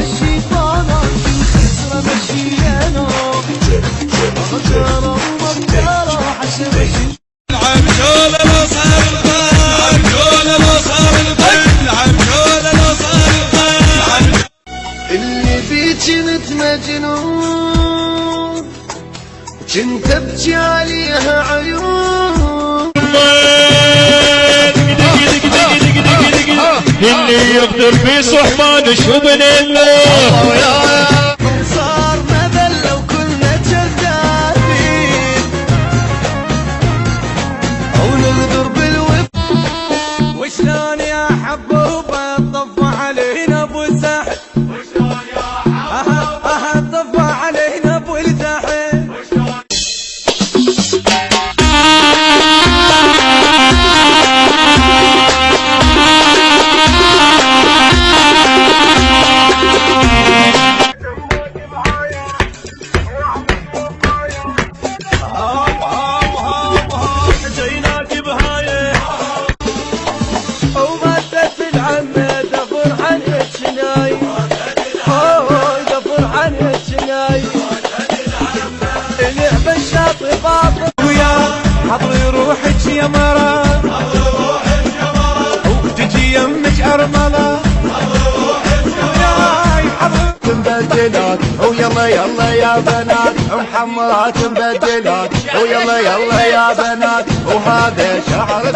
الشيطانة الخسرة مشيانا مكارة ومكارة حسن العب جولة لو صار الخير، جولة لو صار الخير، العب جولة لو صار الخير. اللي بي كنت مجنون كنت ابكي عليها عيون اللي يقدر في صحبان شبن الله صار مذل لو كنا جذابين او نغدر بالوفا وشلون يا حبوبه طف علينا ابو الزاحل وشلون يا حبوبه طف علينا ابو الزاحل لعب الشاطئ باطل ويا حضري روحك يا مرا وتجي يمك ارمله مبدلات ويلا يلا يا بنات محمرات مبدلات ويلا يلا يا بنات وهذا شعر